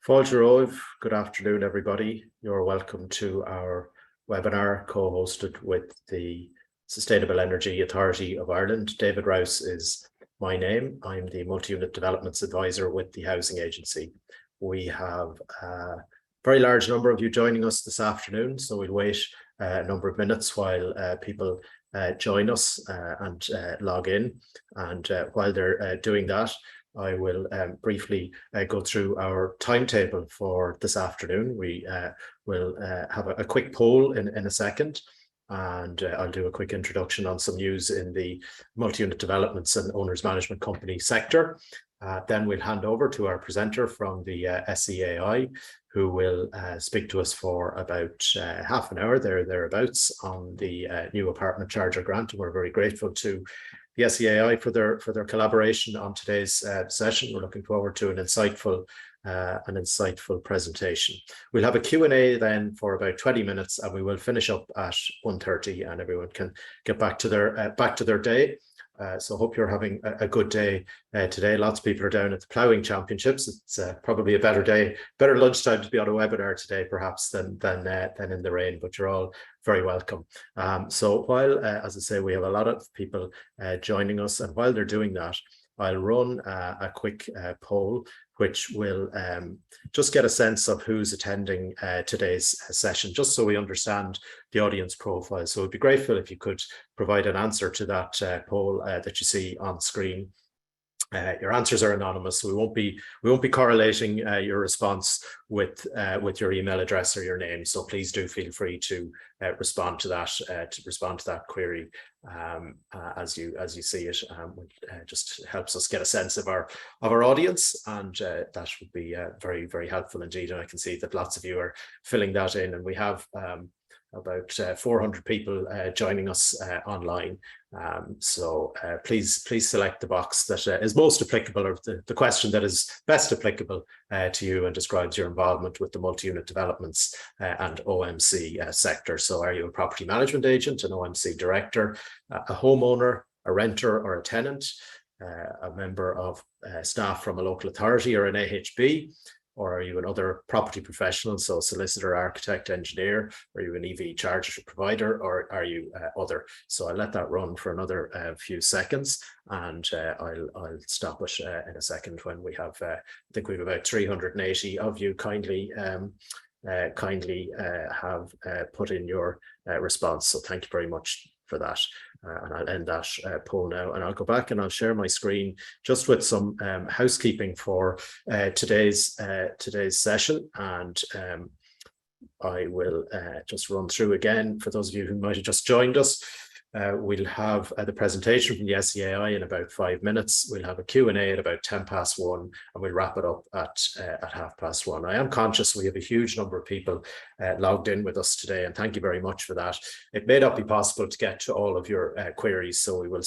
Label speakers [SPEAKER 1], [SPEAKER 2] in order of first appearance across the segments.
[SPEAKER 1] Fáilte good afternoon, everybody. You're welcome to our webinar co-hosted with the Sustainable Energy Authority of Ireland. David Rouse is my name. I'm the Multi-Unit Developments Advisor with the Housing Agency. We have a very large number of you joining us this afternoon, so we'll wait a number of minutes while people join us and log in. And while they're doing that, I will briefly go through our timetable for this afternoon. We will have a quick poll in a second, and I'll do a quick introduction on some news in the multi-unit developments and owners management company sector. Then we'll hand over to our presenter from the SEAI, who will speak to us for about half an hour thereabouts on the new apartment charger grant. And we're very grateful to the SEAI for their collaboration on today's session. We're looking forward to an insightful presentation. We'll have a Q&A then for about 20 minutes, and we will finish up at 1:30, and everyone can get back to their day. So hope you're having a good day today. Lots of people are down at the ploughing championships. It's probably a better lunchtime to be on a webinar today, perhaps, than in the rain, but you're all very welcome. So while, as I say, we have a lot of people joining us, and while they're doing that, I'll run a quick poll, which will just get a sense of who's attending today's session, just so we understand the audience profile. So it'd be grateful if you could provide an answer to that poll that you see on screen. Your answers are anonymous, so we won't be correlating your response with your email address or your name. So please do feel free to respond to that query as you see it. Just helps us get a sense of our audience, and that would be very, very helpful indeed. And I can see that lots of you are filling that in, and we have about 400 people joining us online. So please select the box that is most applicable, or the question that is best applicable to you and describes your involvement with the multi-unit developments and OMC sector. So are you a property management agent, an OMC director, a homeowner, a renter or a tenant, a member of staff from a local authority or an AHB? Or are you another property professional, so solicitor, architect, engineer? Are you an EV charger provider, or are you other? So I'll let that run for another few seconds, and I'll stop it in a second when we have, I think we have about 380 of you kindly have put in your response. So thank you very much for that. And I'll end that poll now, and I'll go back and I'll share my screen just with some housekeeping for today's session. And I will just run through again for those of you who might have just joined us. We'll have the presentation from the SEAI in about 5 minutes. We'll have a Q&A at about 1:10, and we'll wrap it up at 1:30. I am conscious we have a huge number of people logged in with us today, and thank you very much for that. It may not be possible to get to all of your queries, so we will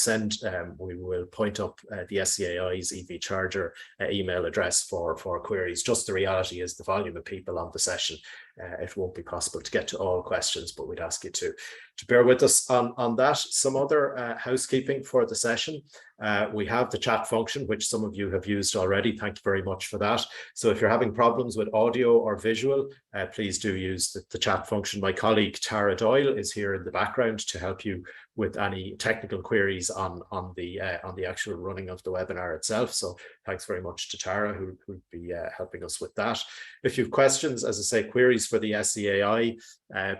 [SPEAKER 1] point up the SEAI's EV charger email address for queries. Just the reality is the volume of people on the session, it won't be possible to get to all questions, but we'd ask you to bear with us on that. Some other housekeeping for the session. We have the chat function, which some of you have used already. Thank you very much for that. So if you're having problems with audio or visual, please do use the chat function. My colleague Tara Doyle is here in the background to help you with any technical queries on the actual running of the webinar itself. So thanks very much to Tara, who'll be helping us with that. If you have questions, as I say, queries for the SEAI,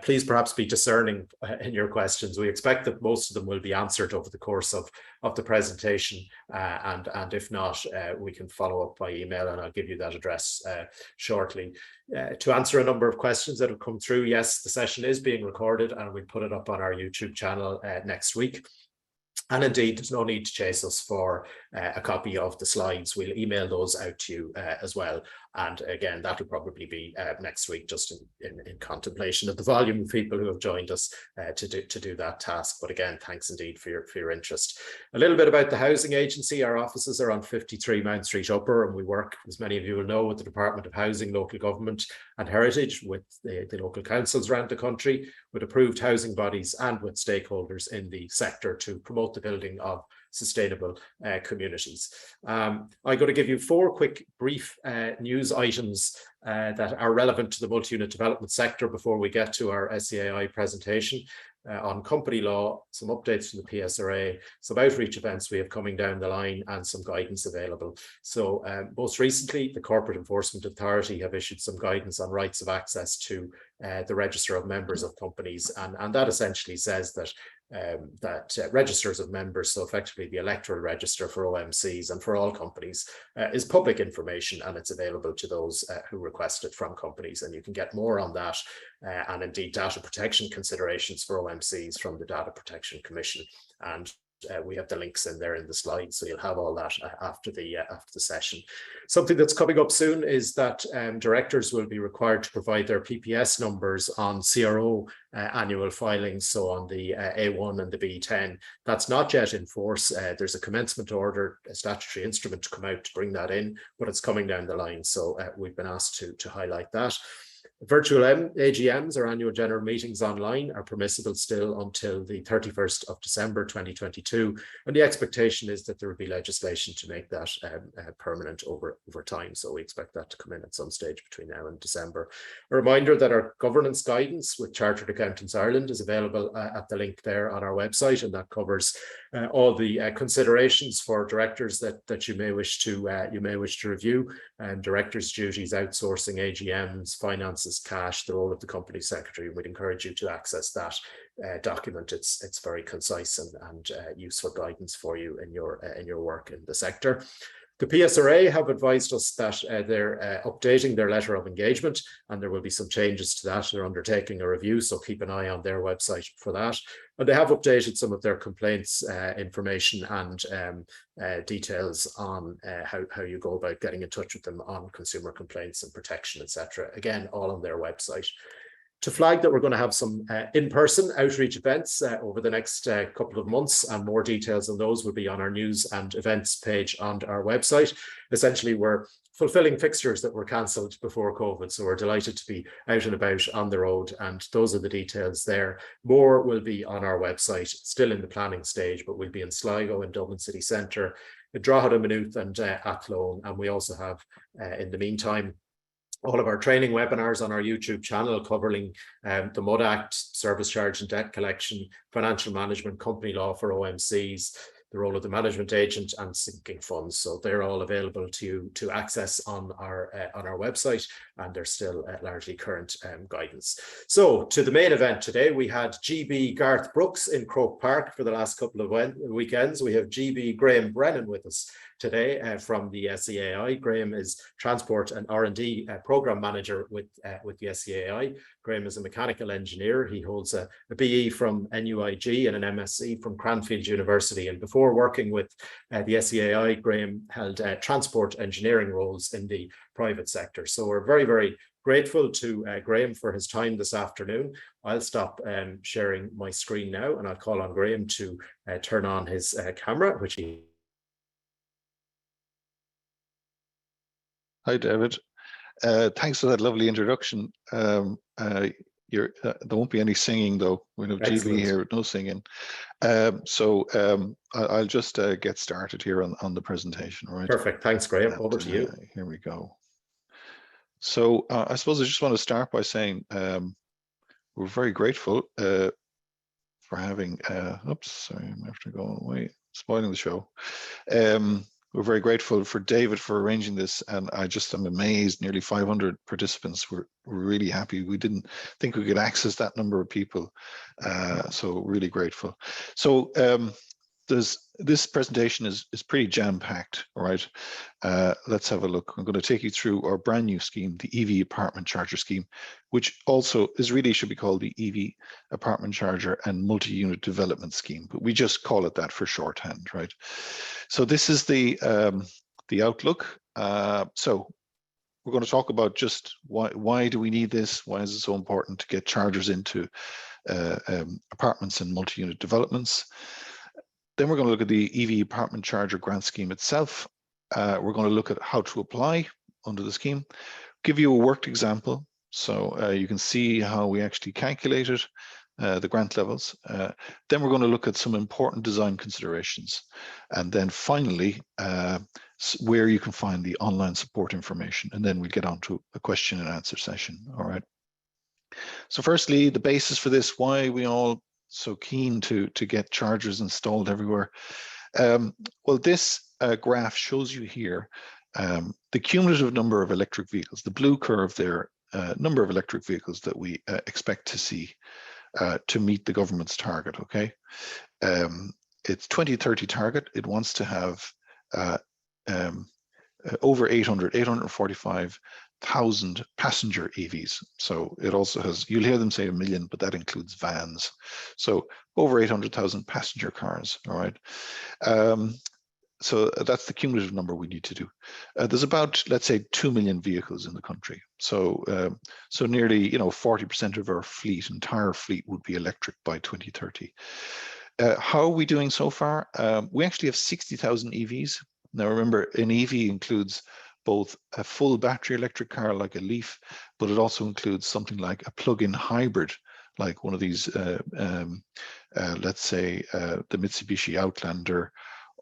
[SPEAKER 1] please perhaps be discerning in your questions. We expect that most of them will be answered over the course of the presentation, and if not, we can follow up by email, and I'll give you that address shortly. To answer a number of questions that have come through, yes, the session is being recorded, and we'll put it up on our YouTube channel next week. And indeed, there's no need to chase us for a copy of the slides. We'll email those out to you as well. And again, that will probably be next week, just in contemplation of the volume of people who have joined us to do that task. But again, thanks indeed for your interest. A little bit about the Housing Agency. Our offices are on 53 Mount Street Upper, and we work, as many of you will know, with the Department of Housing, Local Government and Heritage, with the local councils around the country, with approved housing bodies and with stakeholders in the sector to promote the building of sustainable communities. I'm going to give you 4 quick brief news items that are relevant to the multi-unit development sector before we get to our SEAI presentation. On company law, some updates from the PSRA, some outreach events we have coming down the line, and some guidance available. So most recently, the Corporate Enforcement Authority have issued some guidance on rights of access to the register of members of companies, and that essentially says that registers of members, so effectively the electoral register for OMCs and for all companies, is public information, and it's available to those who request it from companies. And you can get more on that and indeed data protection considerations for OMCs from the Data Protection Commission. And we have the links in there in the slides, so you'll have all that after the session. Something that's coming up soon is that directors will be required to provide their PPS numbers on CRO annual filings, so on the A1 and the B10. That's not yet in force. There's a commencement order, a statutory instrument to come out to bring that in, but it's coming down the line, so we've been asked to highlight that. Virtual AGMs, or annual general meetings online, are permissible still until the 31st of December 2022, and the expectation is that there will be legislation to make that permanent over time, so we expect that to come in at some stage between now and December. A reminder that our governance guidance with Chartered Accountants Ireland is available at the link there on our website, and that covers all the considerations for directors that you may wish to review, and directors' duties, outsourcing, AGMs, finances, cash, the role of the company secretary. We'd encourage you to access that document. It's very concise and useful guidance for you in your work in the sector. The PSRA have advised us that they're updating their letter of engagement, and there will be some changes to that. They're undertaking a review, so keep an eye on their website for that. And they have updated some of their complaints information and details on how you go about getting in touch with them on consumer complaints and protection, etc. Again, all on their website. To flag that we're going to have some in-person outreach events over the next couple of months, and more details on those will be on our news and events page on our website. Essentially, we're fulfilling fixtures that were cancelled before COVID, so we're delighted to be out and about on the road, and those are the details there. More will be on our website, still in the planning stage, but we'll be in Sligo in Dublin City Centre, Drogheda, Maynooth and Athlone, and we also have, in the meantime, all of our training webinars on our YouTube channel covering the MUD Act, service charge and debt collection, financial management, company law for OMCs, the role of the management agent, and sinking funds. So they're all available to access on our website, and they're still largely current guidance. So to the main event today, we had GB Garth Brooks in Croke Park for the last couple of weekends. We have GB Graham Brennan with us today from the SEAI. Graham is Transport and R&D Programme Manager with the SEAI. Graham is a mechanical engineer. He holds a BE from NUIG and an MSc from Cranfield University. And before working with the SEAI, Graham held transport engineering roles in the private sector. So we're very, very grateful to Graham for his time this afternoon. I'll stop sharing my screen now, and I'll call on Graham to turn on his camera, which he...
[SPEAKER 2] Hi, David. Thanks for that lovely introduction. There won't be any singing, though. We have GB here, no singing. I'll just get started here on the presentation. All right.
[SPEAKER 1] Perfect. Thanks, Graham. Over to you.
[SPEAKER 2] Here we go. So I suppose I just want to start by saying we're very grateful for having. Oops, sorry, I'm after going away, spoiling the show. We're very grateful for David for arranging this, and I just am amazed. Nearly 500 participants. We're really happy. We didn't think we could access that number of people, so really grateful. So this presentation is pretty jam-packed. All right, let's have a look. I'm going to take you through our brand new scheme, the EV Apartment Charger Scheme, which also should be called the EV Apartment Charger and Multi-Unit Development Scheme, but we just call it that for shorthand, right? So this is the outlook. So we're going to talk about just why do we need this? Why is it so important to get chargers into apartments and multi-unit developments? Then we're going to look at the EV Apartment Charger Grant Scheme itself. We're going to look at how to apply under the scheme, give you a worked example so you can see how we actually calculate it, the grant levels. Then we're going to look at some important design considerations. And then finally, where you can find the online support information. And then we'll get on to a question and answer session. All right. So firstly, the basis for this, why are we all so keen to get chargers installed everywhere? Well, this graph shows you here the cumulative number of electric vehicles, the blue curve there, number of electric vehicles that we expect to see to meet the government's target, okay? It's 2030 target. It wants to have over 845,000 passenger EVs. So it also has, you'll hear them say 1 million, but that includes vans. So over 800,000 passenger cars, all right? So that's the cumulative number we need to do. There's about, let's say, 2 million vehicles in the country. So so nearly, 40% of our fleet, entire fleet, would be electric by 2030. How are we doing so far? We actually have 60,000 EVs. Now remember, an EV includes both a full battery electric car like a Leaf, but it also includes something like a plug-in hybrid, like one of these, let's say, the Mitsubishi Outlander,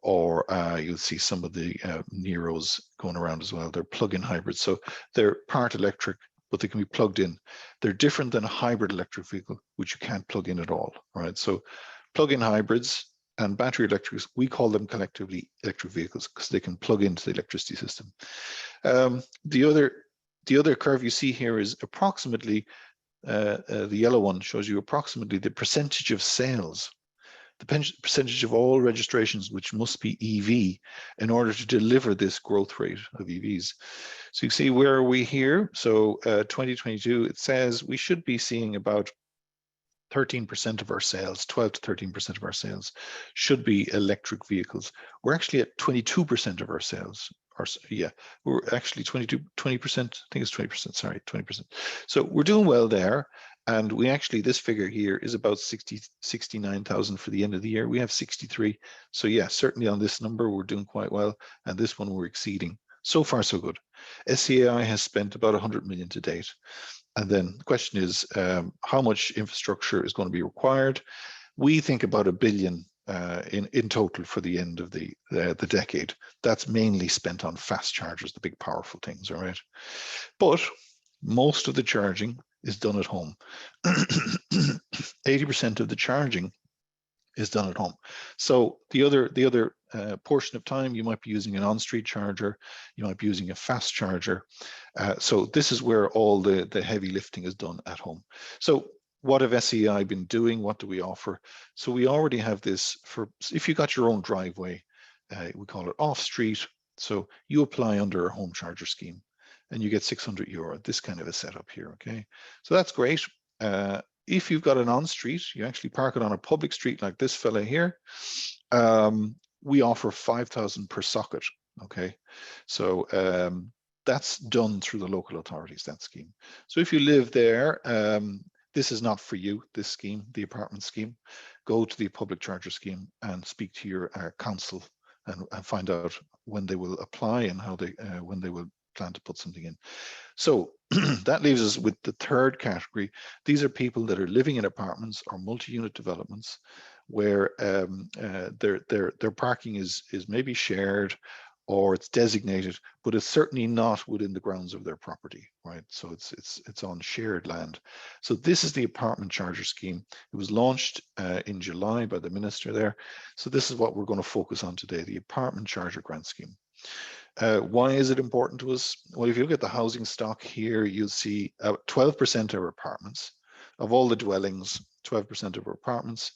[SPEAKER 2] or you'll see some of the Neros going around as well. They're plug-in hybrids. So they're part electric, but they can be plugged in. They're different than a hybrid electric vehicle, which you can't plug in at all, right? So plug-in hybrids and battery electrics, we call them collectively electric vehicles because they can plug into the electricity system. The other curve you see here is approximately, the yellow one shows you approximately the percentage of sales, the percentage of all registrations which must be EV in order to deliver this growth rate of EVs. So you see, where are we here? So 2022, it says we should be seeing about 13% of our sales, 12 to 13% of our sales should be electric vehicles. We're actually at 22% of our sales. We're actually 20%, I think it's 20%, sorry, 20%. So we're doing well there. And we actually, this figure here is about 69,000 for the end of the year. We have 63. So yeah, certainly on this number, we're doing quite well. And this one we're exceeding. So far, so good. SEAI has spent about 100 million to date. And then the question is, how much infrastructure is going to be required? We think about 1 billion in total for the end of the decade. That's mainly spent on fast chargers, the big powerful things, all right? But most of the charging is done at home. 80% of the charging is done at home. So the other portion of time, you might be using an on-street charger, you might be using a fast charger. So this is where all the heavy lifting is done at home. So what have SEAI been doing? What do we offer? So we already have this for, if you got your own driveway, we call it off-street. So you apply under a home charger scheme and you get €600, this kind of a setup here, okay? So that's great. If you've got an on-street, you actually park it on a public street like this fella here, we offer 5,000 per socket, okay? So that's done through the local authorities, that scheme. So if you live there, this is not for you, this scheme, the apartment scheme. Go to the public charger scheme and speak to your council and find out when they will apply and how they when they will plan to put something in. So that leaves us with the third category. These are people that are living in apartments or multi-unit developments where their parking is maybe shared or it's designated, but it's certainly not within the grounds of their property, right? So it's on shared land. So this is the apartment charger scheme. It was launched in July by the minister there. So this is what we're going to focus on today, the apartment charger grant scheme. Why is it important to us? Well, if you look at the housing stock here, you'll see 12% are apartments. Of all the dwellings, 12% of our apartments,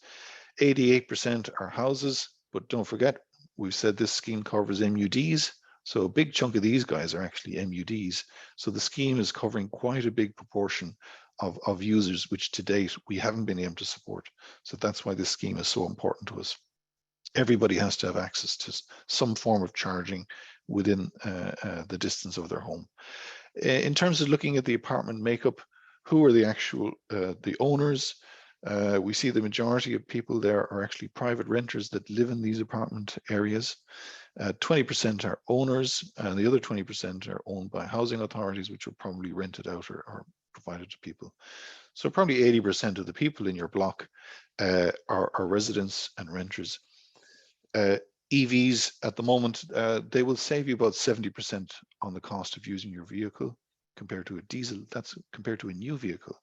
[SPEAKER 2] 88% are houses, but don't forget, we've said this scheme covers MUDs, so a big chunk of these guys are actually MUDs. So the scheme is covering quite a big proportion of users, which to date we haven't been able to support. So that's why this scheme is so important to us. Everybody has to have access to some form of charging within the distance of their home. In terms of looking at the apartment makeup, who are the actual the owners? We see the majority of people there are actually private renters that live in these apartment areas. 20% are owners, and the other 20% are owned by housing authorities, which are probably rented out or provided to people. So probably 80% of the people in your block are residents and renters. EVs at the moment, they will save you about 70% on the cost of using your vehicle compared to a diesel. That's compared to a new vehicle.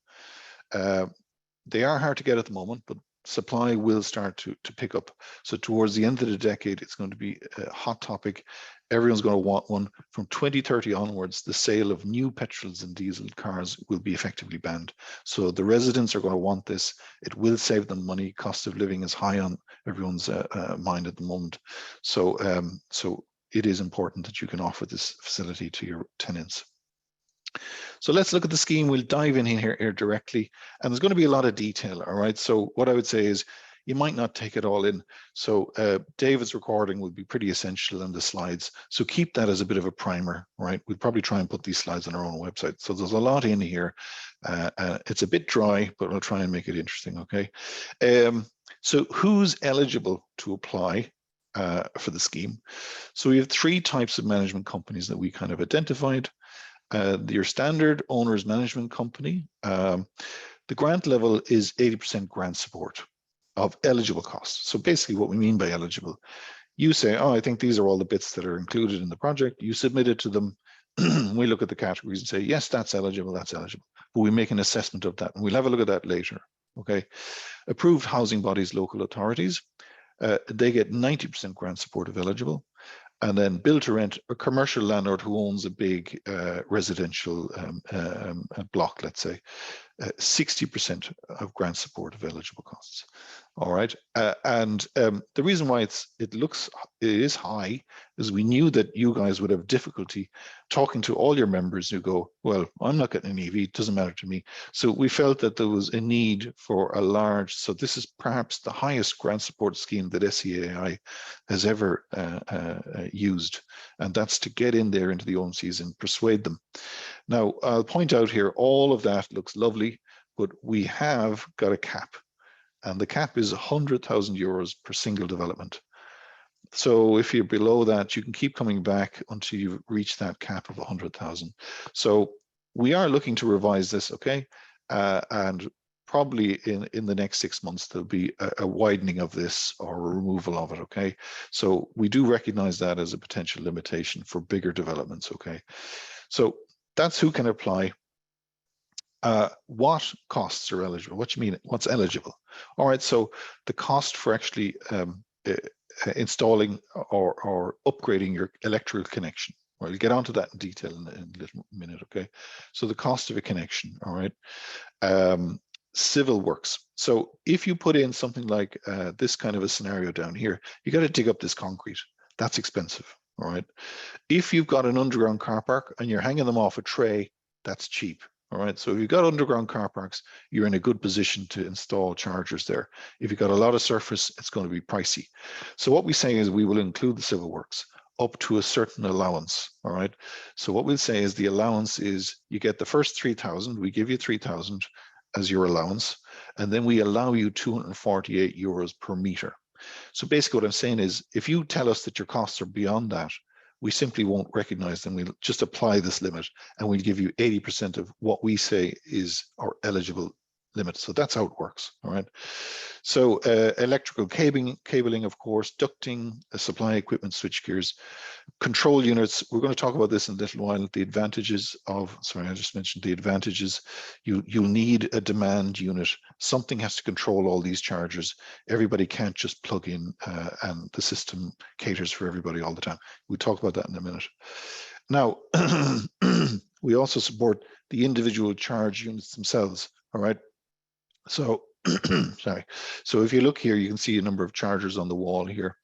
[SPEAKER 2] They are hard to get at the moment, but supply will start to pick up. So towards the end of the decade, it's going to be a hot topic. Everyone's going to want one. From 2030 onwards, the sale of new petrols and diesel cars will be effectively banned. So the residents are going to want this. It will save them money. Cost of living is high on everyone's mind at the moment. So, so it is important that you can offer this facility to your tenants. So let's look at the scheme. We'll dive in here directly, and there's going to be a lot of detail. All right. So what I would say is you might not take it all in. So David's recording will be pretty essential in the slides. So keep that as a bit of a primer, right? We'll probably try and put these slides on our own website. So there's a lot in here. It's a bit dry, but we'll try and make it interesting. Okay. So who's eligible to apply for the scheme? So we have 3 types of management companies that we kind of identified. Your standard owner's management company, the grant level is 80% grant support of eligible costs. So basically what we mean by eligible, you say, oh, I think these are all the bits that are included in the project. You submit it to them. We look at the categories and say, yes, that's eligible, that's eligible. But we make an assessment of that, and we'll have a look at that later. Okay. Approved housing bodies, local authorities, they get 90% grant support of eligible. And then build to rent, a commercial landlord who owns a big residential block, let's say, 60% of grant support of eligible costs. All right. And the reason why it is high is we knew that you guys would have difficulty talking to all your members who go, well, I'm not getting an EV, it doesn't matter to me. So we felt that there was a need for a large, so this is perhaps the highest grant support scheme that SEAI has ever used. And that's to get in there into the OMCs and persuade them. Now, I'll point out here, all of that looks lovely, but we have got a cap. And the cap is 100,000 euros per single development. So if you're below that, you can keep coming back until you reach that cap of 100,000. So we are looking to revise this, okay? And probably in the next 6 months, there'll be a widening of this or a removal of it, okay? So we do recognize that as a potential limitation for bigger developments, okay? So that's who can apply. What costs are eligible? What do you mean? What's eligible? All right, so the cost for actually installing or upgrading your electrical connection. Well, we'll get onto that in detail in a little minute, okay? So the cost of a connection, all right? Civil works. So if you put in something like this kind of a scenario down here, you got to dig up this concrete. That's expensive, all right? If you've got an underground car park and you're hanging them off a tray, that's cheap. All right, so if you've got underground car parks, you're in a good position to install chargers there. If you've got a lot of surface, it's going to be pricey. So what we say is we will include the civil works up to a certain allowance. All right, so what we'll say is the allowance is you get the first 3,000, we give you 3,000 as your allowance, and then we allow you 248 euros per meter. So basically what I'm saying is if you tell us that your costs are beyond that, we simply won't recognize them. We'll just apply this limit and we'll give you 80% of what we say is our eligible limit. So that's how it works, all right? So electrical cabling, of course, ducting, supply equipment, switch gears, control units. We're going to talk about this in a little while. The advantages of, sorry, I just mentioned the advantages. You'll need a demand unit. Something has to control all these chargers. Everybody can't just plug in and the system caters for everybody all the time. We'll talk about that in a minute. Now, we also support the individual charge units themselves, all right? So, sorry. So if you look here, you can see a number of chargers on the wall here.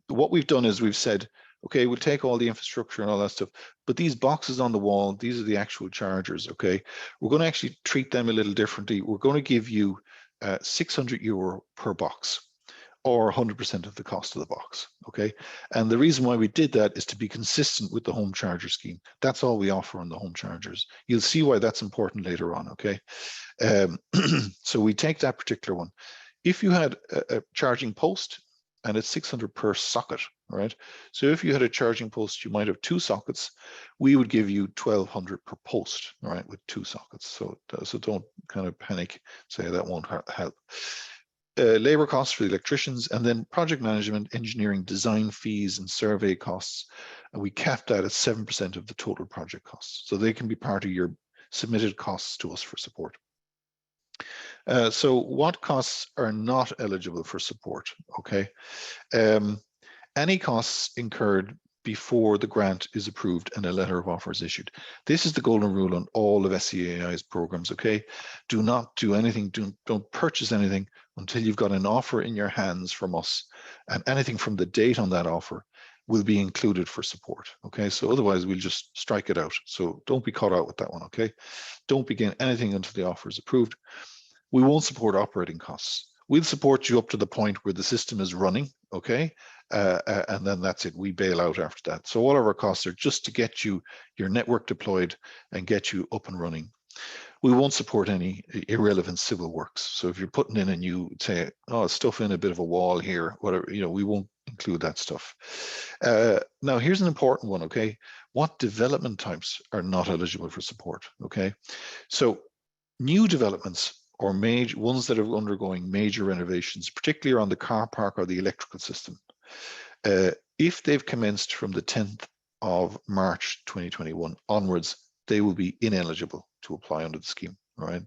[SPEAKER 2] What we've done is we've said, okay, we'll take all the infrastructure and all that stuff, but these boxes on the wall, these are the actual chargers, okay? We're going to actually treat them a little differently. We're going to give you 600 euro per box, or 100% of the cost of the box, okay? And the reason why we did that is to be consistent with the home charger scheme. That's all we offer on the home chargers. You'll see why that's important later on, okay? So we take that particular one. If you had a charging post, and it's 600 per socket, all right? So if you had a charging post, you might have 2 sockets. We would give you 1,200 per post, all right, with 2 sockets. So don't kind of panic, say that won't help. Labor costs for the electricians, and then project management, engineering, design fees, and survey costs. And we capped that at 7% of the total project costs. So they can be part of your submitted costs to us for support. So what costs are not eligible for support? Okay. Any costs incurred before the grant is approved and a letter of offer is issued. This is the golden rule on all of SEAI's programs, okay? Do not do anything, don't purchase anything until you've got an offer in your hands from us, and anything from the date on that offer will be included for support, okay? So otherwise we'll just strike it out. So don't be caught out with that one, okay? Don't begin anything until the offer is approved. We won't support operating costs. We'll support you up to the point where the system is running, okay? And then that's it, we bail out after that. So all of our costs are just to get you your network deployed and get you up and running. We won't support any irrelevant civil works. So if you're putting in and you say, oh, stuff in a bit of a wall here, whatever, you know, we won't include that stuff. Now here's an important one, okay? What development types are not eligible for support, okay? So new developments or major ones that are undergoing major renovations, particularly around the car park or the electrical system, if they've commenced from the 10th of March 2021 onwards, they will be ineligible to apply under the scheme, right?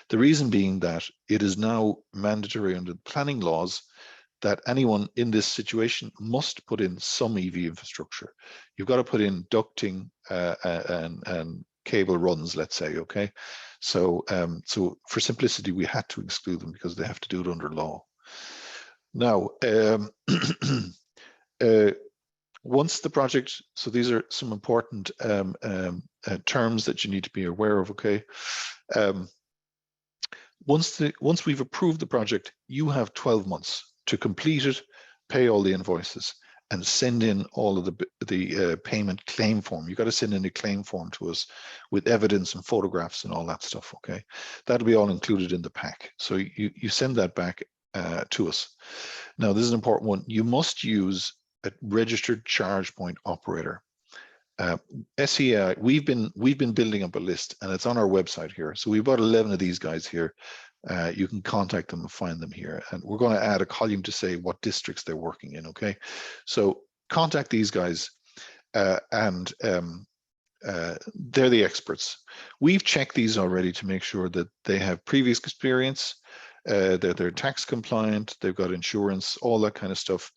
[SPEAKER 2] The reason being that it is now mandatory under the planning laws that anyone in this situation must put in some EV infrastructure. You've got to put in ducting and cable runs, let's say, okay? So, so for simplicity, we had to exclude them because they have to do it under law. Now, once the project, so these are some important terms that you need to be aware of, okay? Once we've approved the project, you have 12 months to complete it, pay all the invoices, and send in all of the payment claim form. You've got to send in a claim form to us with evidence and photographs and all that stuff, okay? That'll be all included in the pack. So you send that back to us. Now, this is an important one. You must use a registered charge point operator. SEAI, we've been building up a list, and it's on our website here. So we've got 11 of these guys here. You can contact them and find them here. And we're going to add a column to say what districts they're working in, okay? So contact these guys and they're the experts. We've checked these already to make sure that they have previous experience, they're tax compliant, they've got insurance, all that kind of stuff.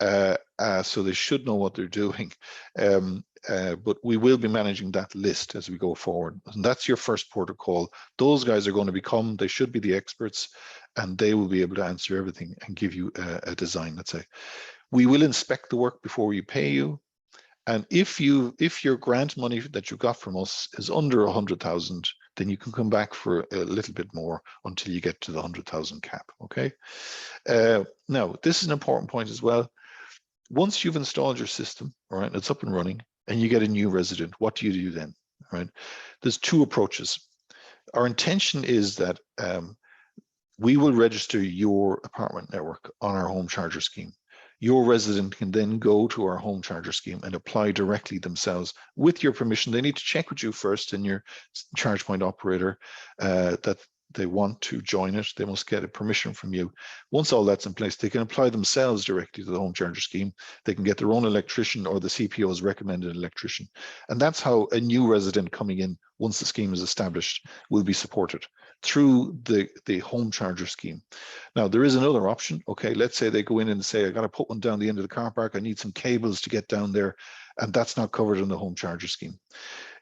[SPEAKER 2] So they should know what they're doing. But we will be managing that list as we go forward. And that's your first port of call. Those guys are going to they should be the experts, and they will be able to answer everything and give you a design, let's say. We will inspect the work before we pay you. And if your grant money that you got from us is under 100,000, then you can come back for a little bit more until you get to the 100,000 cap, okay? Now, this is an important point as well. Once you've installed your system, all right, it's up and running, and you get a new resident, what do you do then, all right? There's two approaches. Our intention is that we will register your apartment network on our home charger scheme. Your resident can then go to our home charger scheme and apply directly themselves with your permission. They need to check with you first and your charge point operator that they want to join it. They must get a permission from you. Once all that's in place, they can apply themselves directly to the home charger scheme. They can get their own electrician or the CPO's recommended electrician. And that's how a new resident coming in, once the scheme is established, will be supported through the home charger scheme. Now, there is another option. Okay, let's say they go in and say, I got to put one down the end of the car park. I need some cables to get down there. And that's not covered in the home charger scheme.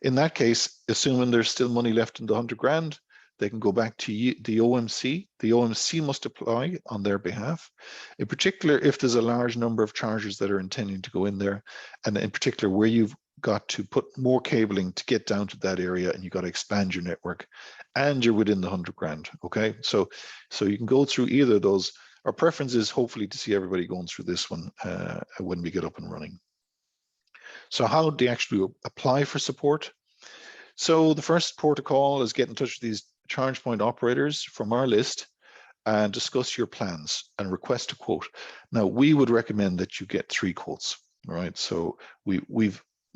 [SPEAKER 2] In that case, assuming there's still money left in the 100 grand, they can go back to the OMC. The OMC must apply on their behalf. In particular, if there's a large number of chargers that are intending to go in there, and in particular where you've got to put more cabling to get down to that area and you've got to expand your network and you're within the 100 grand, okay? So you can go through either of those. Our preference is hopefully to see everybody going through this one when we get up and running. So how do you actually apply for support? So the first protocol is get in touch with these charge point operators from our list and discuss your plans and request a quote. Now, we would recommend that you get 3 quotes, all right? So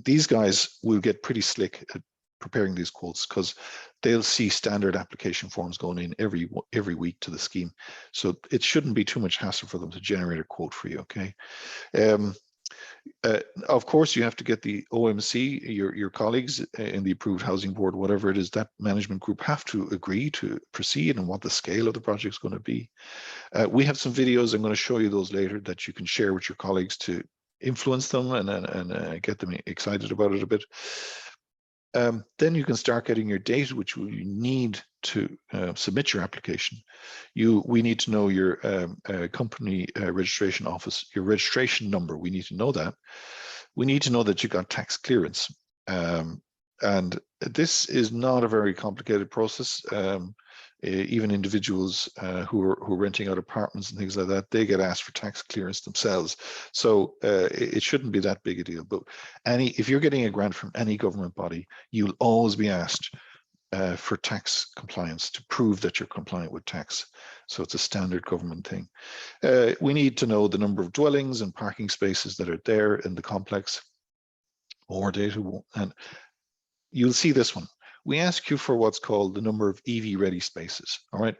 [SPEAKER 2] these guys will get pretty slick at preparing these quotes because they'll see standard application forms going in every week to the scheme. So it shouldn't be too much hassle for them to generate a quote for you, okay? Of course, you have to get the OMC, your colleagues in the approved housing board, whatever it is, that management group have to agree to proceed and what the scale of the project is going to be. We have some videos, I'm going to show you those later, that you can share with your colleagues to influence them and get them excited about it a bit. Then you can start getting your data, which you need to submit your application. We need to know your company registration office, your registration number. We need to know that. We need to know that you got tax clearance. And this is not a very complicated process. Even individuals who are renting out apartments and things like that, they get asked for tax clearance themselves. So it shouldn't be that big a deal. But if you're getting a grant from any government body, you'll always be asked for tax compliance to prove that you're compliant with tax. So it's a standard government thing. We need to know the number of dwellings and parking spaces that are there in the complex. More data, and you'll see this one. We ask you for what's called the number of EV ready spaces, all right?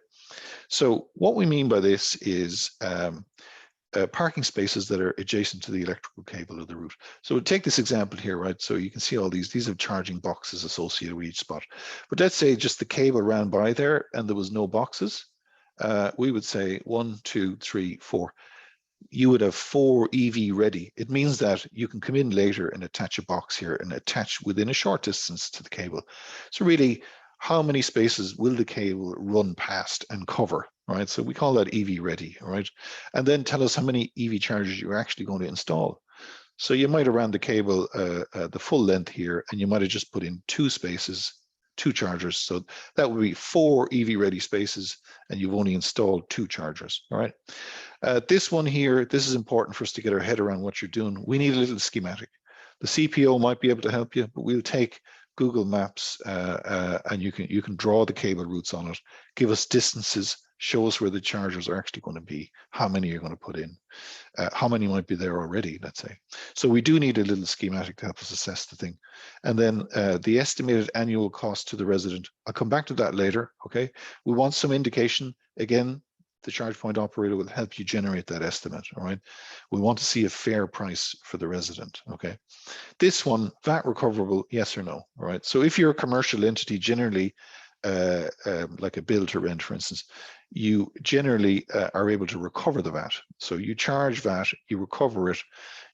[SPEAKER 2] So what we mean by this is parking spaces that are adjacent to the electrical cable of the route. So we'll take this example here, right? So you can see all these are charging boxes associated with each spot. But let's say just the cable ran by there and there was no boxes. We would say 1, 2, 3, 4. You would have 4 EV ready. It means that you can come in later and attach a box here and attach within a short distance to the cable. So really, how many spaces will the cable run past and cover, right? So we call that EV ready, right? And then tell us how many EV chargers you're actually going to install. So you might have ran the cable the full length here, and you might have just put in 2 spaces, 2 chargers. So that would be 4 EV ready spaces, and you've only installed 2 chargers, all right? This one here, this is important for us to get our head around what you're doing. We need a little schematic. The CPO might be able to help you, but we'll take Google Maps and you can draw the cable routes on it. Give us distances, show us where the chargers are actually going to be, how many you're going to put in, how many might be there already, let's say. So we do need a little schematic to help us assess the thing. And then the estimated annual cost to the resident. I'll come back to that later, okay? We want some indication. Again, the charge point operator will help you generate that estimate, all right? We want to see a fair price for the resident, okay? This one, VAT recoverable, yes or no, all right? So if you're a commercial entity, generally, like a build to rent, for instance, you generally are able to recover the VAT. So you charge VAT, you recover it,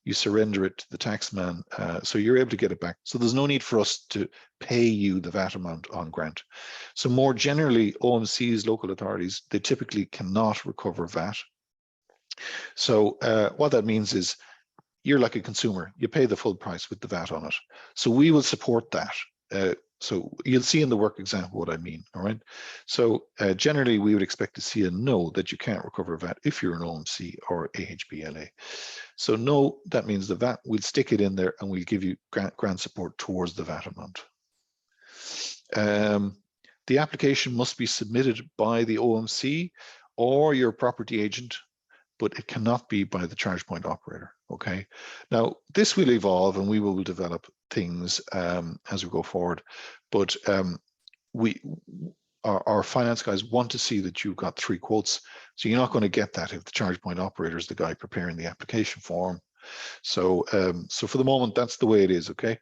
[SPEAKER 2] you surrender it to the taxman, so you're able to get it back. So there's no need for us to pay you the VAT amount on grant. So more generally, OMCs, local authorities, they typically cannot recover VAT. So what that means is you're like a consumer, you pay the full price with the VAT on it. So we will support that. So you'll see in the work example what I mean, all right? So generally, we would expect to see a no that you can't recover VAT if you're an OMC or AHBLA. So no, that means the VAT, we'll stick it in there and we'll give you grant support towards the VAT amount. The application must be submitted by the OMC or your property agent, but it cannot be by the charge point operator, okay? Now, this will evolve and we will develop things as we go forward, but our finance guys want to see that you've got 3 quotes, so you're not going to get that if the charge point operator is the guy preparing the application form. So, so for the moment, that's the way it is, okay?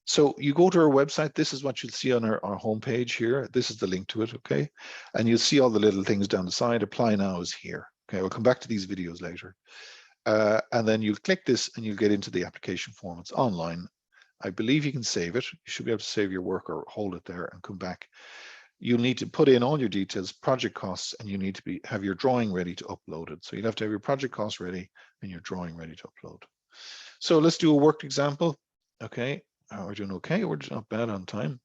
[SPEAKER 2] So you go to our website, this is what you'll see on our homepage here. This is the link to it, okay? And you'll see all the little things down the side. Apply now is here. Okay, we'll come back to these videos later. And then you'll click this and you'll get into the application form. It's online. I believe you can save it. You should be able to save your work or hold it there and come back. You'll need to put in all your details, project costs, and you need to have your drawing ready to upload it. So you'll have to have your project costs ready and your drawing ready to upload. So let's do a worked example. Okay, we're doing okay. We're not bad on time.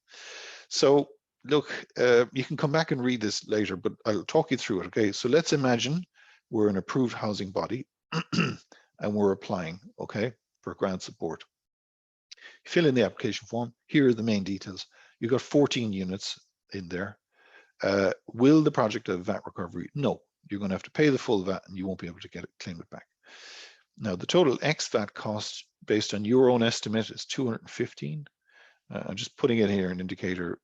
[SPEAKER 2] So look, you can come back and read this later, but I'll talk you through it. Okay, so let's imagine we're an approved housing body and we're applying, okay, for grant support. You fill in the application form. Here are the main details. You've got 14 units in there. Will the project have VAT recovery? No, you're going to have to pay the full VAT and you won't be able to claim it back. Now, the total ex-VAT cost based on your own estimate is 215. I'm just putting it here, an indicator,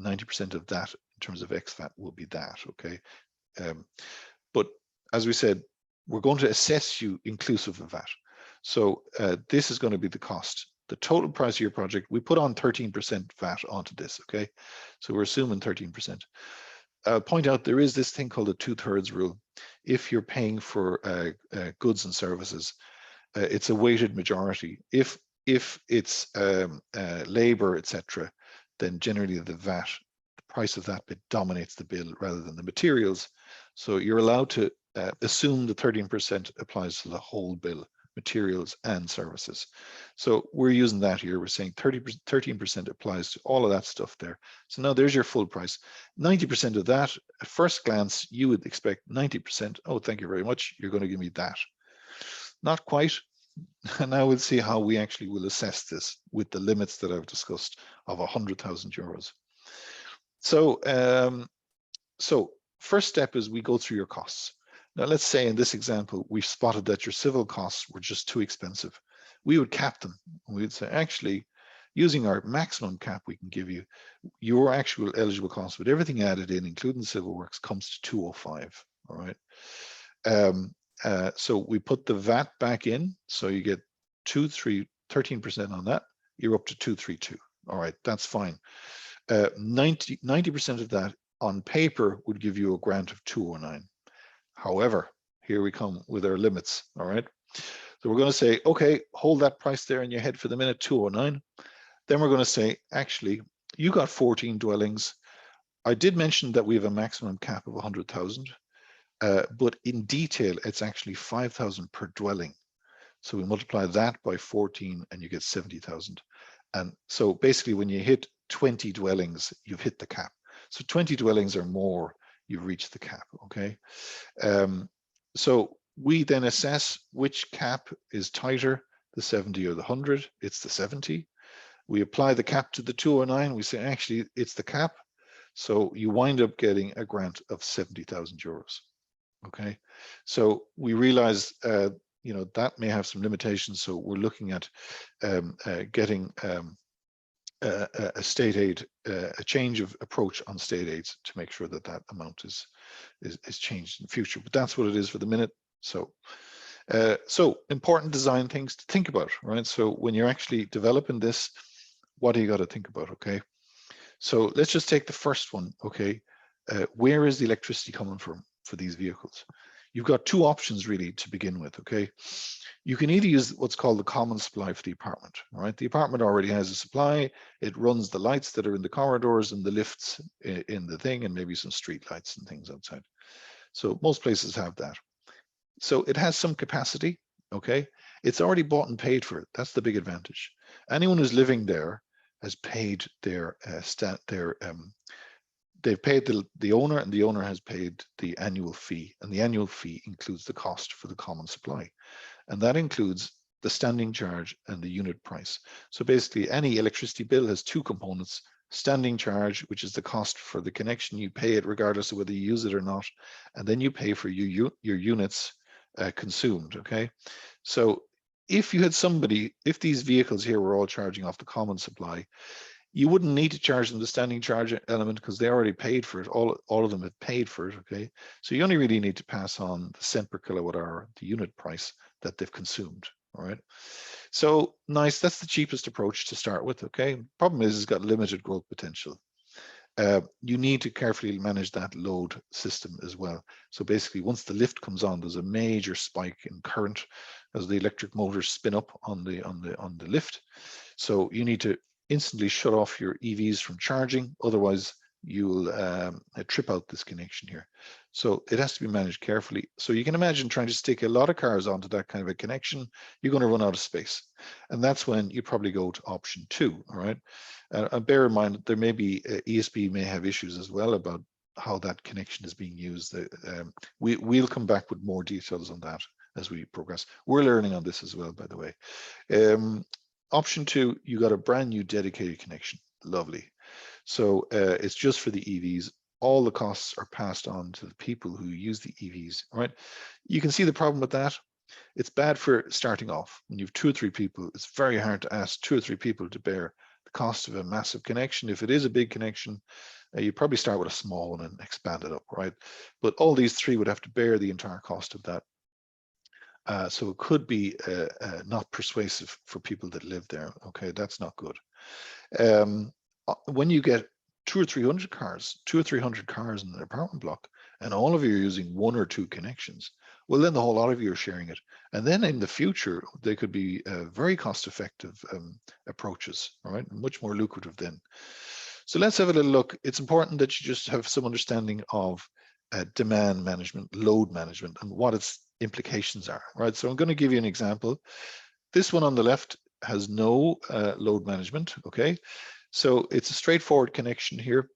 [SPEAKER 2] 90% of that in terms of ex-VAT will be that, okay? But as we said, we're going to assess you inclusive of VAT. So this is going to be the cost. The total price of your project, we put on 13% VAT onto this, okay? So we're assuming 13%. Point out there is this thing called a 2/3 rule. If you're paying for goods and services, it's a weighted majority. If it's labor, etc., then generally the price of that bit dominates the bill rather than the materials. So you're allowed to assume the 13% applies to the whole bill, materials and services. So we're using that here. We're saying 13% applies to all of that stuff there. So now there's your full price. 90% of that, at first glance, you would expect 90%. Oh, thank you very much. You're going to give me that. Not quite. And now we'll see how we actually will assess this with the limits that I've discussed of 100,000 euros. So, so first step is we go through your costs. Now, let's say in this example, we've spotted that your civil costs were just too expensive. We would cap them. We would say, actually, using our maximum cap we can give you, your actual eligible cost with everything added in, including civil works, comes to 205. All right. So we put the VAT back in. So you get 13% on that. You're up to 232. All right, that's fine. 90% of that on paper would give you a grant of 209. However, here we come with our limits. All right. So we're going to say, okay, hold that price there in your head for the minute, 209. Then we're going to say, actually, you got 14 dwellings. I did mention that we have a maximum cap of 100,000, but in detail, it's actually 5,000 per dwelling. So we multiply that by 14 and you get 70,000. And so basically when you hit 20 dwellings, you've hit the cap. So 20 dwellings or more, you've reached the cap, okay? So we then assess which cap is tighter, the 70 or the 100. It's the 70. We apply the cap to the 209. We say, actually, it's the cap. So you wind up getting a grant of 70,000 euros, okay? So we realize, you know, that may have some limitations. So we're looking at getting a state aid, a change of approach on state aids to make sure that that amount is changed in the future. But that's what it is for the minute. So, so important design things to think about, right? So when you're actually developing this, what do you got to think about? Okay. So let's just take the first one. Okay. Where is the electricity coming from for these vehicles? You've got two options really to begin with. Okay. You can either use what's called the common supply for the apartment. All right. The apartment already has a supply. It runs the lights that are in the corridors and the lifts in the thing, and maybe some street lights and things outside. So most places have that. So it has some capacity. Okay. It's already bought and paid for it. That's the big advantage. Anyone who's living there has paid their they've paid the owner, and the owner has paid the annual fee, and the annual fee includes the cost for the common supply, and that includes the standing charge and the unit price. So basically any electricity bill has two components: standing charge, which is the cost for the connection, you pay it regardless of whether you use it or not, and then you pay for your units consumed. Okay, so if you had somebody, if these vehicles here were all charging off the common supply, you wouldn't need to charge them the standing charge element because they already paid for it. All of them have paid for it. Okay, so you only really need to pass on the cent per kilowatt hour, the unit price that they've consumed. All right, so nice. That's the cheapest approach to start with. Okay, problem is it's got limited growth potential. You need to carefully manage that load system as well. So basically, once the lift comes on, there's a major spike in current as the electric motors spin up on the lift. So you need to instantly shut off your EVs from charging, otherwise you'll trip out this connection here. So it has to be managed carefully. So you can imagine trying to stick a lot of cars onto that kind of a connection, you're going to run out of space. And that's when you probably go to option 2, all right? Bear in mind that there may be, ESB may have issues as well about how that connection is being used. We'll come back with more details on that as we progress. We're learning on this as well, by the way. Option 2, you got a brand new dedicated connection. Lovely. So it's just for the EVs. all the costs are passed on to the people who use the EVs, right? You can see the problem with that. It's bad for starting off. When you have 2 or 3 people, it's very hard to ask 2 or 3 people to bear the cost of a massive connection. If it is a big connection, you probably start with a small one and expand it up, right? But all these 3 would have to bear the entire cost of that. So it could be not persuasive for people that live there. Okay, that's not good. When you get 200 or 300 cars, 200 or 300 cars in an apartment block, and all of you are using 1 or 2 connections, well, then the whole lot of you are sharing it. And then in the future, they could be very cost-effective approaches, all right? Much more lucrative then. So let's have a little look. It's important that you just have some understanding of demand management, load management, and what its implications are, right? So I'm going to give you an example. This one on the left has no load management, okay? So it's a straightforward connection here.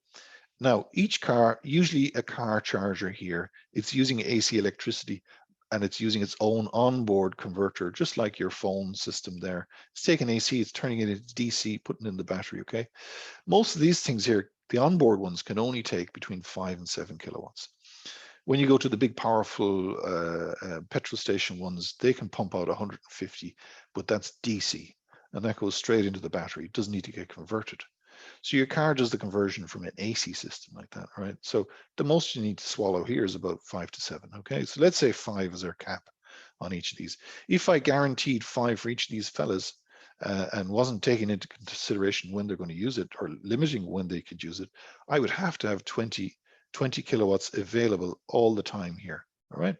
[SPEAKER 2] Now, each car, usually a car charger here, it's using AC electricity and it's using its own onboard converter, just like your phone system there. It's taking AC, it's turning it into DC, putting it in the battery, okay? Most of these things here, the onboard ones can only take between 5 and 7 kilowatts. When you go to the big powerful petrol station ones, they can pump out 150, but that's DC, and that goes straight into the battery. It doesn't need to get converted. So your car does the conversion from an AC system like that, right? So the most you need to swallow here is about 5 to 7, okay? So let's say 5 is our cap on each of these. If I guaranteed 5 for each of these fellas and wasn't taking into consideration when they're going to use it or limiting when they could use it, I would have to have 20 kilowatts available all the time here, all right?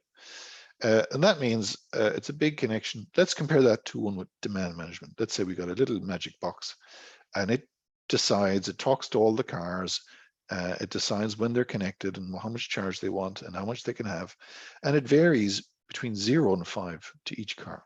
[SPEAKER 2] And that means it's a big connection. Let's compare that to one with demand management. Let's say we got a little magic box and it decides, it talks to all the cars, it decides when they're connected and how much charge they want and how much they can have. And it varies between 0 and 5 to each car.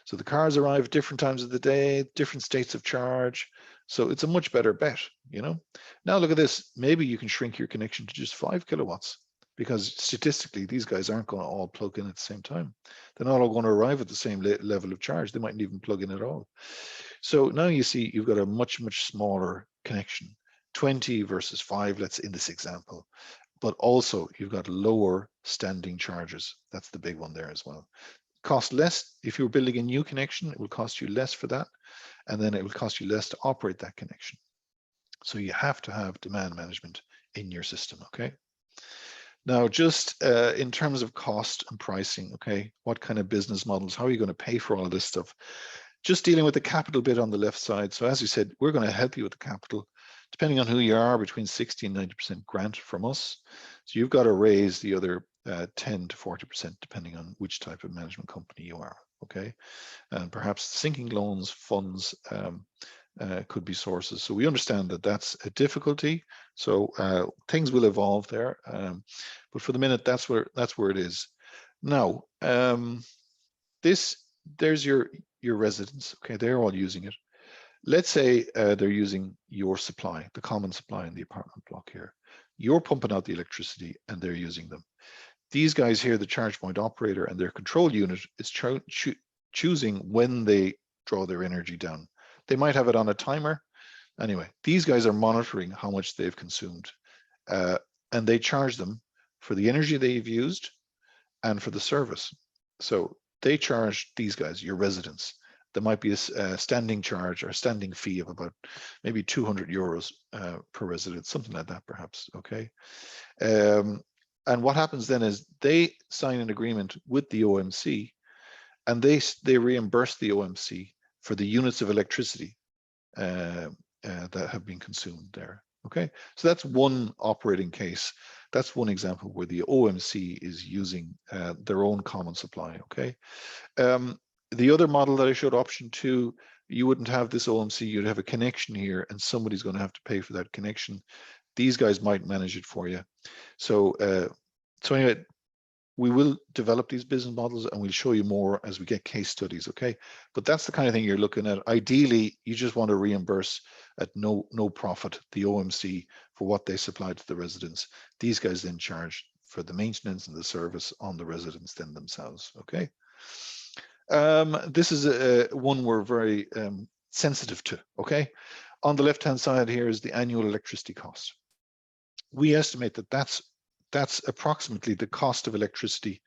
[SPEAKER 2] So the cars arrive at different times of the day, different states of charge. So it's a much better bet, you know. Now look at this. Maybe you can shrink your connection to just 5 kilowatts because statistically, these guys aren't going to all plug in at the same time. They're not all going to arrive at the same level of charge. They mightn't even plug in at all. So now you see you've got a much, much smaller connection, 20 versus 5, let's in this example. But also you've got lower standing charges. That's the big one there as well. Cost less. If you're building a new connection, it will cost you less for that. And then it will cost you less to operate that connection. So you have to have demand management in your system, okay? Now, just in terms of cost and pricing, okay, what kind of business models, how are you going to pay for all of this stuff? Just dealing with the capital bit on the left side. So as you said, we're going to help you with the capital, depending on who you are, between 60 and 90% grant from us. So you've got to raise the other 10 to 40%, depending on which type of management company you are, okay? And perhaps sinking loans, funds could be sources. So we understand that that's a difficulty. So things will evolve there. But for the minute, that's where it is. Now, there's your residents, okay? They're all using it. Let's say they're using your supply, the common supply in the apartment block here. You're pumping out the electricity and they're using them. These guys here, the charge point operator and their control unit is choosing when they draw their energy down. They might have it on a timer. Anyway, these guys are monitoring how much they've consumed and they charge them for the energy they've used and for the service. So they charge these guys, your residents. There might be a standing charge or standing fee of about maybe 200 euros per resident, something like that perhaps, okay? And what happens then is they sign an agreement with the OMC and they reimburse the OMC for the units of electricity that have been consumed there, okay? So that's one operating case. That's one example where the OMC is using their own common supply, okay? The other model that I showed, option 2, you wouldn't have this OMC, you'd have a connection here and somebody's going to have to pay for that connection. These guys might manage it for you. So, so anyway, we will develop these business models and we'll show you more as we get case studies, okay? But that's the kind of thing you're looking at. Ideally, you just want to reimburse at no profit the OMC for what they supply to the residents. These guys then charge for the maintenance and the service on the residents then themselves, okay? This is one we're very sensitive to, okay? On the left-hand side here is the annual electricity cost. we estimate that that's approximately the cost of electricity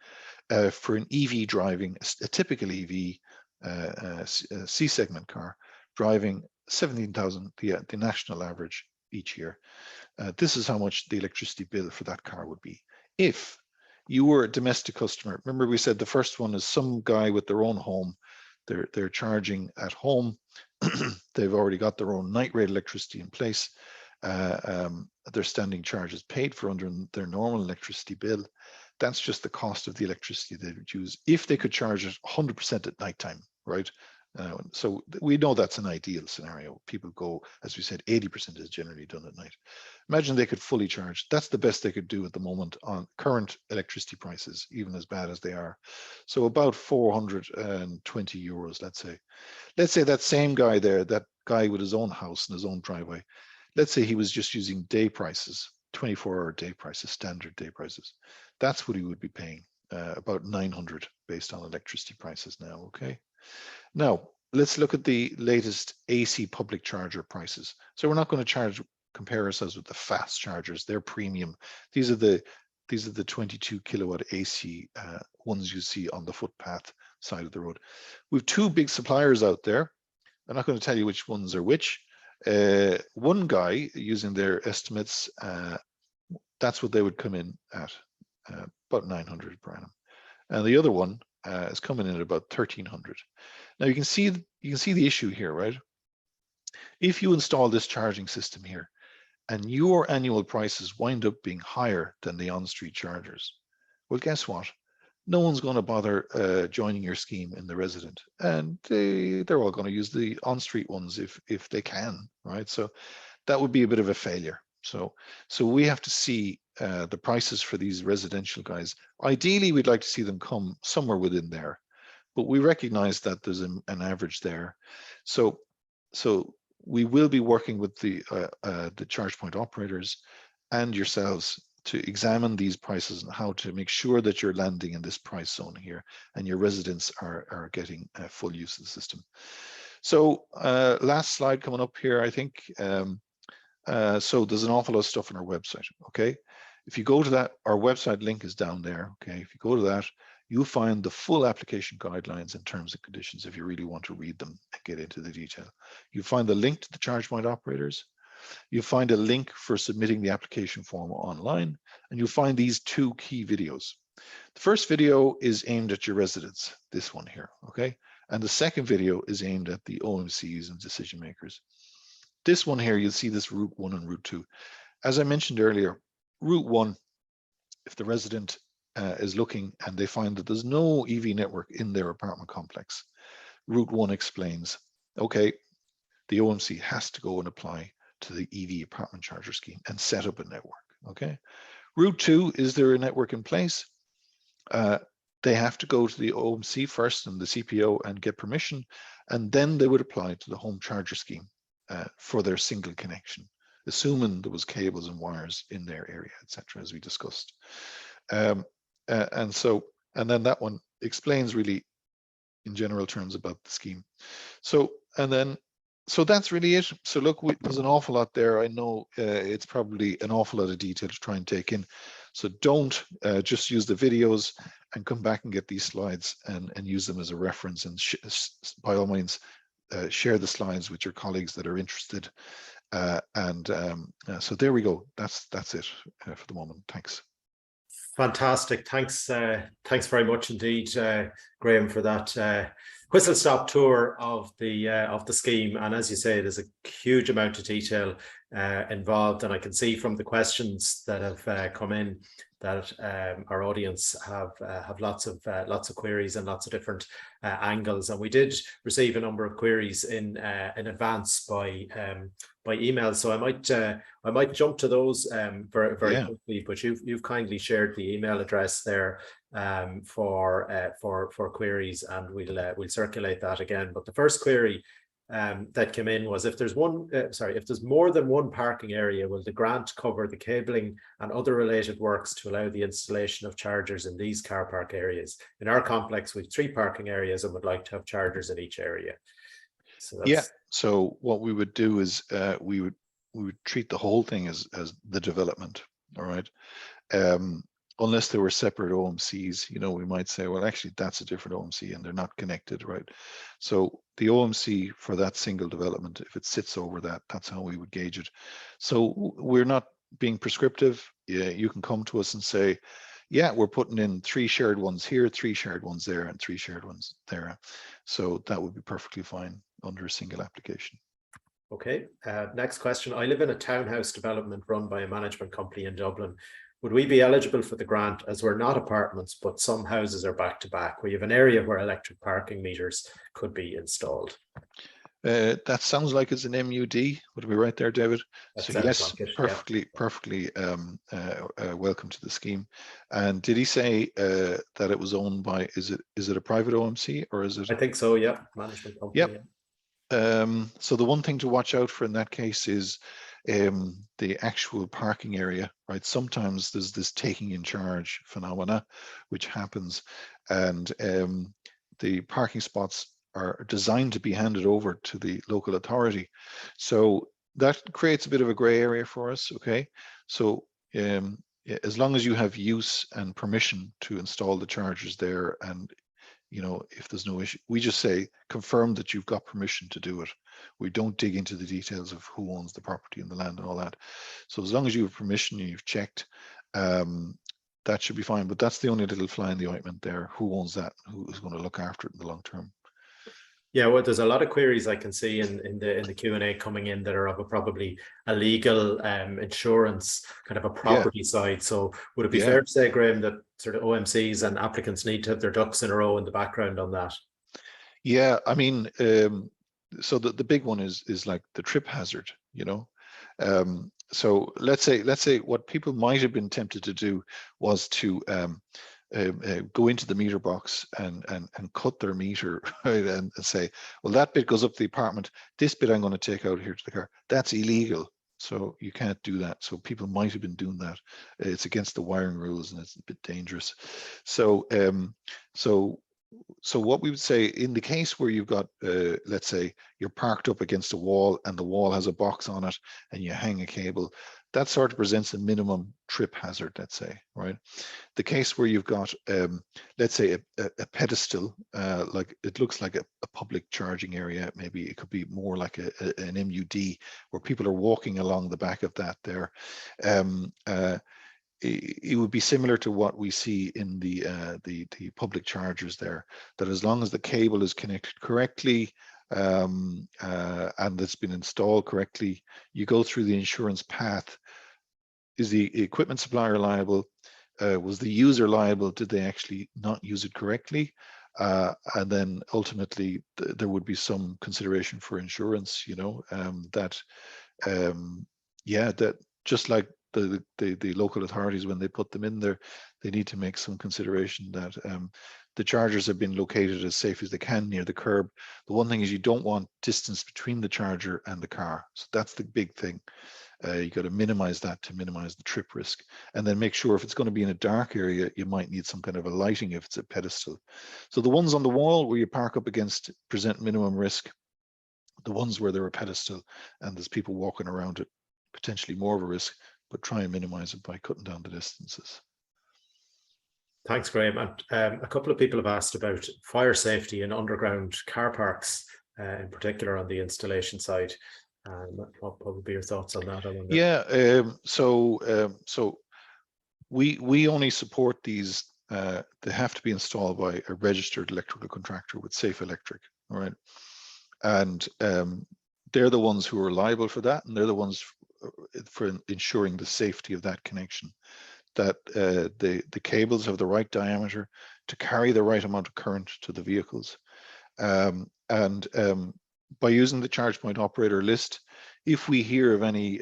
[SPEAKER 2] for an EV driving, a typical EV C-segment car driving 17,000, the national average each year. This is how much the electricity bill for that car would be. If you were a domestic customer, remember we said the first one is some guy with their own home, they're charging at home, they've already got their own night rate electricity in place, their standing charges paid for under their normal electricity bill. That's just the cost of the electricity they would use if they could charge it 100% at nighttime, right? So we know that's an ideal scenario. People go, as we said, 80% is generally done at night. Imagine they could fully charge. That's the best they could do at the moment on current electricity prices, even as bad as they are. So about 420 euros, let's say. Let's say that same guy there, that guy with his own house and his own driveway, let's say he was just using day prices, 24-hour day prices, standard day prices. That's what he would be paying, about 900 based on electricity prices now, okay? Now, let's look at the latest AC public charger prices. So we're not going to compare ourselves with the fast chargers. They're premium. These are the 22 kilowatt AC ones you see on the footpath side of the road. We have two big suppliers out there. I'm not going to tell you which ones are which. One guy using their estimates, that's what they would come in at, about 900 per annum. And the other one is coming in at about 1,300. Now you can see the issue here, right? If you install this charging system here and your annual prices wind up being higher than the on-street chargers, well, guess what? No one's going to bother joining your scheme in the resident, and they're all going to use the on-street ones if they can, right? So that would be a bit of a failure. So we have to see the prices for these residential guys. Ideally, we'd like to see them come somewhere within there, but we recognize that there's an average there. So we will be working with the charge point operators and yourselves to examine these prices and how to make sure that you're landing in this price zone here and your residents are getting full use of the system. So last slide coming up here, I think. So there's an awful lot of stuff on our website, okay? If you go to that, our website link is down there, okay? If you go to that, you'll find the full application guidelines and terms and conditions if you really want to read them and get into the detail. You'll find the link to the charge point operators. You'll find a link for submitting the application form online, and you'll find these two key videos. The first video is aimed at your residents, this one here, okay? And the second video is aimed at the OMCs and decision makers. This one here, you'll see this route 1 and route 2. As I mentioned earlier, route 1, if the resident is looking and they find that there's no EV network in their apartment complex, route 1 explains, okay, the OMC has to go and apply to the EV apartment charger scheme and set up a network, okay? Route 2, is there a network in place? They have to go to the OMC first and the CPO and get permission, and then they would apply to the home charger scheme for their single connection, assuming there was cables and wires in their area, etc., as we discussed. And then that one explains really in general terms about the scheme. So that's really it. So look, there's an awful lot there. I know it's probably an awful lot of detail to try and take in. So don't just use the videos and come back and get these slides and use them as a reference. And by all means, share the slides with your colleagues that are interested. So there we go. That's it for the moment. Thanks.
[SPEAKER 1] Fantastic. Thanks very much indeed, Graham, for that whistle-stop tour of the scheme. And as you say, there's a huge amount of detail involved, and I can see from the questions that have come in that our audience have lots of queries and lots of different angles. And we did receive a number of queries in advance by email, so I might jump to those very quickly. But you've kindly shared the email address there for queries, and we'll circulate that again. But the first query that came in was, if there's more than one parking area, will the grant cover the cabling and other related works to allow the installation of chargers in these car park areas? In our complex, we have 3 parking areas and would like to have chargers in each area. So that's...
[SPEAKER 2] So what we would do is we we would treat the whole thing as the development. All right. Unless there were separate OMCs, you know, we might say, well, actually, that's a different OMC and they're not connected, right? So the OMC for that single development, if it sits over that, that's how we would gauge it. So we're not being prescriptive. Yeah, you can come to us and say, yeah, we're putting in 3 shared ones here, 3 shared ones there, and 3 shared ones there. So that would be perfectly fine under a single application.
[SPEAKER 1] Okay, next question. I live in a townhouse development run by a management company in Dublin. Would we be eligible for the grant, as we're not apartments, but some houses are back to back? We have an area where electric parking meters could be installed.
[SPEAKER 2] That sounds like it's an MUD. Would we right there, David?
[SPEAKER 1] That
[SPEAKER 2] So
[SPEAKER 1] sounds
[SPEAKER 2] yes,
[SPEAKER 1] like it,
[SPEAKER 2] perfectly,
[SPEAKER 1] yeah.
[SPEAKER 2] perfectly welcome to the scheme. And did he say that it was owned by? Is it a private OMC or is it?
[SPEAKER 1] I think so. Yeah, management company.
[SPEAKER 2] Yep.
[SPEAKER 1] Yeah.
[SPEAKER 2] So the one thing to watch out for in that case is the actual parking area, right? Sometimes there's this taking in charge phenomena which happens, and the parking spots are designed to be handed over to the local authority. So that creates a bit of a gray area for us, okay? So as long as you have use and permission to install the chargers there, and you know, if there's no issue, we just say confirm that you've got permission to do it. We don't dig into the details of who owns the property and the land and all that. So as long as you have permission and you've checked, that should be fine. But that's the only little fly in the ointment there. Who owns that? Who is going to look after it in the long term?
[SPEAKER 1] Yeah, well, there's a lot of queries I can see in the Q&A coming in that are of probably a legal insurance kind of a property side. So would it be fair to say, Graham, that sort of OMCs and applicants need to have their ducks in a row in the background on that?
[SPEAKER 2] Yeah, I mean, so the big one is like the trip hazard, you know. So let's say what people might have been tempted to do was to go into the meter box and cut their meter, right, and say, well, that bit goes up to the apartment, this bit I'm going to take out here to the car. That's illegal, so you can't do that. So people might have been doing that. It's against the wiring rules and it's a bit dangerous. So so what we would say in the case where you've got, let's say you're parked up against a wall and the wall has a box on it and you hang a cable, that sort of presents a minimum trip hazard, let's say, right? The case where you've got, let's say a pedestal, like it looks like a public charging area, maybe it could be more like an MUD where people are walking along the back of that there. It would be similar to what we see in the public chargers there, that as long as the cable is connected correctly and it's been installed correctly, you go through the insurance path. Is the equipment supplier liable? Was the user liable? Did they actually not use it correctly? And then ultimately there would be some consideration for insurance, you know, that just like the local authorities, when they put them in there, they need to make some consideration that the chargers have been located as safe as they can near the curb. The one thing is you don't want distance between the charger and the car. So that's the big thing. You got to minimize that to minimize the trip risk, and then make sure if it's going to be in a dark area, you might need some kind of a lighting if it's a pedestal. So the ones on the wall where you park up against present minimum risk. The ones where there are a pedestal and there's people walking around it, potentially more of a risk, but try and minimize it by cutting down the distances.
[SPEAKER 1] Thanks, Graham. And a couple of people have asked about fire safety in underground car parks, in particular on the installation side. What would be your thoughts on that?
[SPEAKER 2] Yeah, so we only support these. They have to be installed by a registered electrical contractor with Safe Electric, all right? And they're the ones who are liable for that, and they're the ones for ensuring the safety of that connection, that the cables have the right diameter to carry the right amount of current to the vehicles. And by using the charge point operator list, if we hear of any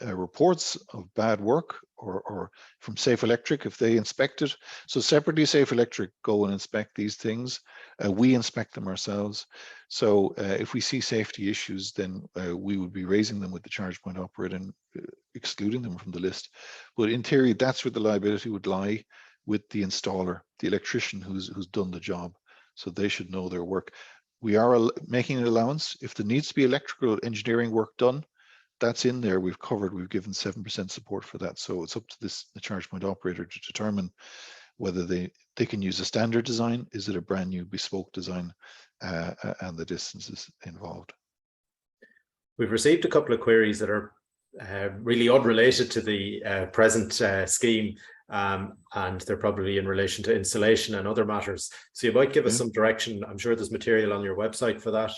[SPEAKER 2] reports of bad work or from Safe Electric, if they inspect it, so separately Safe Electric go and inspect these things, we inspect them ourselves. So if we see safety issues, then we would be raising them with the charge point operator and excluding them from the list. But in theory, that's where the liability would lie, with the installer, the electrician who's done the job. So they should know their work. We are making an allowance if there needs to be electrical engineering work done. that's in there. We've given 7% support for that. So it's up to the charge point operator to determine whether they can use a standard design, is it a brand new bespoke design, and the distances involved.
[SPEAKER 1] We've received a couple of queries that are really unrelated to the present scheme, and they're probably in relation to installation and other matters. So you might give us some direction. I'm sure there's material on your website for that.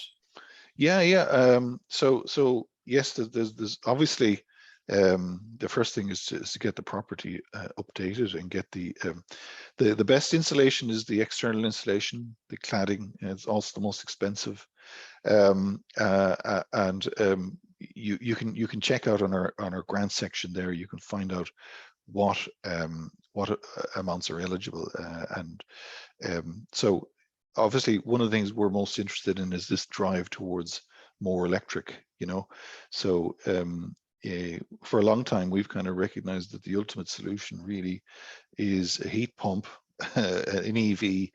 [SPEAKER 2] Yeah. So yes, there's obviously the first thing is to get the property updated and get the best installation is the external installation, the cladding. It's also the most expensive, and you can check out on our grant section there. You can find out what amounts are eligible, and so obviously one of the things we're most interested in is this drive towards more electric, so for a long time we've kind of recognized that the ultimate solution really is a heat pump, an EV,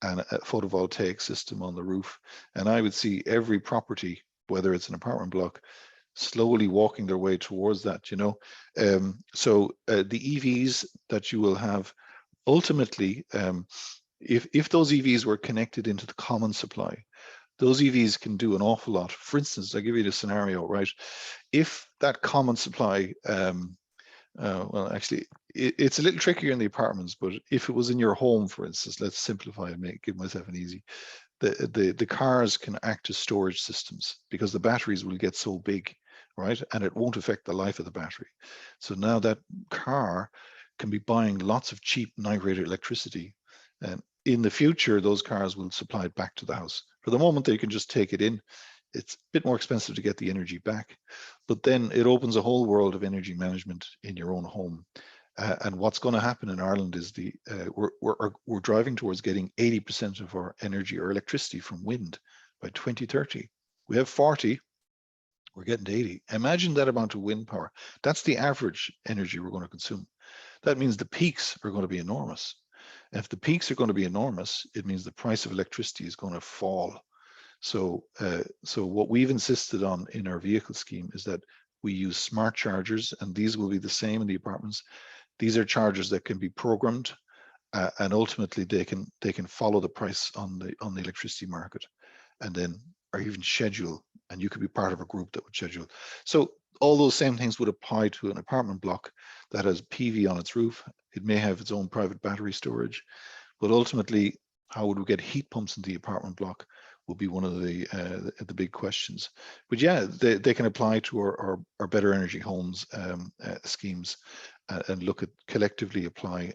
[SPEAKER 2] and a photovoltaic system on the roof. And I would see every property, whether it's an apartment block, slowly walking their way towards that. So the EVs that you will have ultimately, if those EVs were connected into the common supply, those EVs can do an awful lot. For instance, I'll give you the scenario, right? If that common supply, well, actually, it's a little trickier in the apartments, but if it was in your home, for instance, let's simplify and give myself an easy. The cars can act as storage systems because the batteries will get so big, right? And it won't affect the life of the battery. So now that car can be buying lots of cheap night-rated electricity, and in the future, those cars will supply it back to the house. For the moment, they can just take it in. It's a bit more expensive to get the energy back, but then it opens a whole world of energy management in your own home. And what's going to happen in Ireland is we're driving towards getting 80% of our energy or electricity from wind by 2030. We have 40, we're getting to 80. Imagine that amount of wind power. That's the average energy we're going to consume. That means the peaks are going to be enormous. And if the peaks are going to be enormous, it means the price of electricity is going to fall. So what we've insisted on in our vehicle scheme is that we use smart chargers, and these will be the same in the apartments. These are chargers that can be programmed, and ultimately they can follow the price on the electricity market, and then or even schedule. And you could be part of a group that would schedule. So all those same things would apply to an apartment block that has PV on its roof. It may have its own private battery storage, but ultimately, how would we get heat pumps in the apartment block will be one of the big questions. But yeah, they can apply to our Better Energy Homes schemes, and look at collectively apply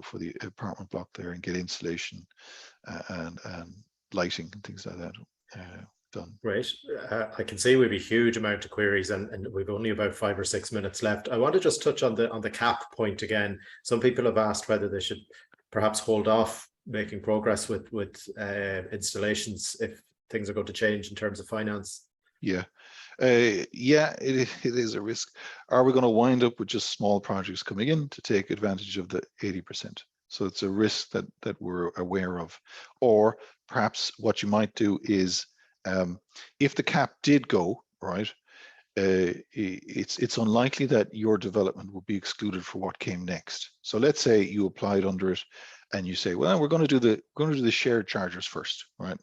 [SPEAKER 2] for the apartment block there and get insulation and lighting and things like that done.
[SPEAKER 1] Right. I can see we have a huge amount of queries, and we've only about 5 or 6 minutes left. I want to just touch on the cap point again. Some people have asked whether they should perhaps hold off making progress with installations if things are going to change in terms of finance.
[SPEAKER 2] Yeah. Yeah, it is a risk. Are we going to wind up with just small projects coming in to take advantage of the 80%? So it's a risk that we're aware of. Or perhaps what you might do is, if the cap did go, right, it's unlikely that your development will be excluded for what came next. So let's say you applied under it and you say, well, we're going to do the shared chargers first, right?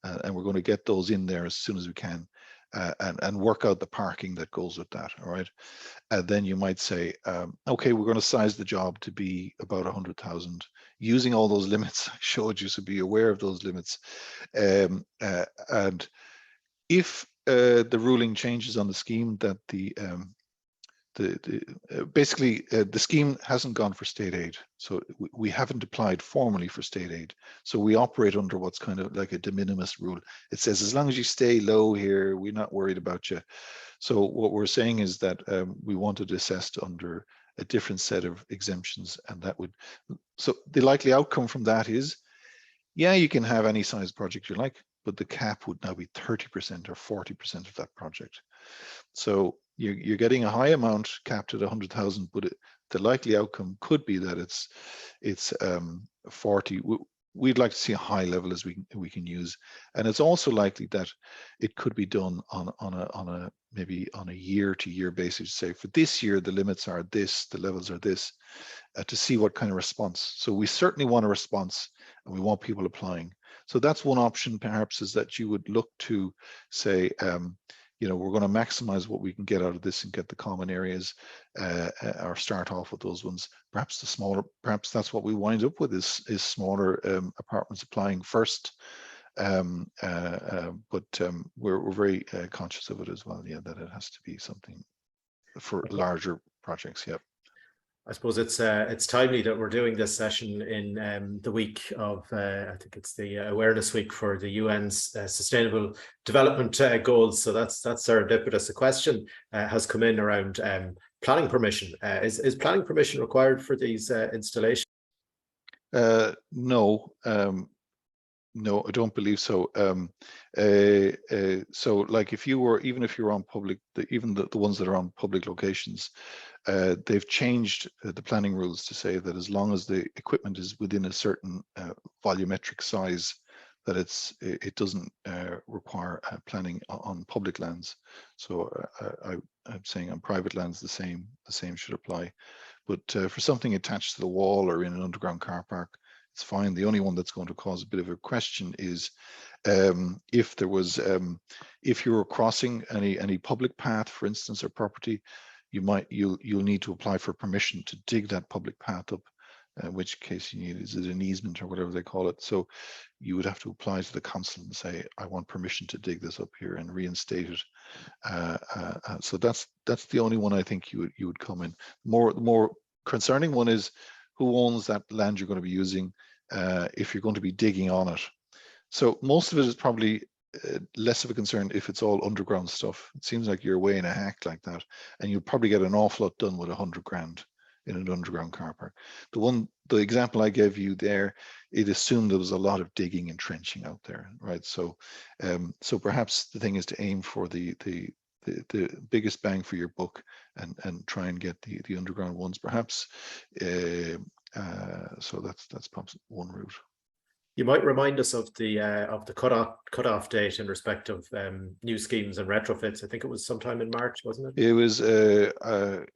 [SPEAKER 2] And we're going to get those in there as soon as we can, and work out the parking that goes with that, all right? And then you might say, okay, we're going to size the job to be about 100,000, using all those limits I showed you, so be aware of those limits. And if the ruling changes on the scheme that basically the scheme hasn't gone for state aid, so we haven't applied formally for state aid, so we operate under what's kind of like a de minimis rule. It says as long as you stay low here, we're not worried about you. So what we're saying is that we want it assessed under a different set of exemptions, and that would, so the likely outcome from that is, yeah, you can have any size project you like, but the cap would now be 30% or 40% of that project. So you're getting a high amount capped at 100,000, but the likely outcome could be that it's 40. We'd like to see a high level as we can use, and it's also likely that it could be done on a maybe on a year-to-year basis, say for this year the limits are this, the levels are this, to see what kind of response. So we certainly want a response, and we want people applying. So that's one option, perhaps, is that you would look to say, you know, we're going to maximize what we can get out of this and get the common areas, or start off with those ones. Perhaps the smaller, perhaps that's what we wind up with, is smaller apartments applying first. But we're very conscious of it as well. Yeah, that it has to be something for larger projects. Yep.
[SPEAKER 1] I suppose it's timely that we're doing this session in the week of, I think it's the awareness week for the UN's Sustainable Development Goals. So that's serendipitous. A question has come in around planning permission. Is planning permission required for these installations?
[SPEAKER 2] No. No, I don't believe so. So like if you were, even if you're on public, even the ones that are on public locations, they've changed the planning rules to say that as long as the equipment is within a certain volumetric size, that it doesn't require planning on public lands. So I'm saying on private lands the same should apply. But for something attached to the wall or in an underground car park, it's fine. The only one that's going to cause a bit of a question is if there was, if you were crossing any public path, for instance, or property, you'll need to apply for permission to dig that public path up. In which case you need, is it an easement or whatever they call it? So you would have to apply to the council and say, I want permission to dig this up here and reinstate it. So that's the only one I think you would come in. The more concerning one is who owns that land you're going to be using, if you're going to be digging on it. So most of it is probably less of a concern if it's all underground stuff. It seems like you're way in a hack like that, and you'll probably get an awful lot done with 100 grand in an underground car park. The example I gave you there, it assumed there was a lot of digging and trenching out there, right? So, so perhaps the thing is to aim for the biggest bang for your buck and try and get the underground ones, perhaps. So that's perhaps one route.
[SPEAKER 1] You might remind us of the cutoff date in respect of new schemes and retrofits. I think it was sometime in March, wasn't it?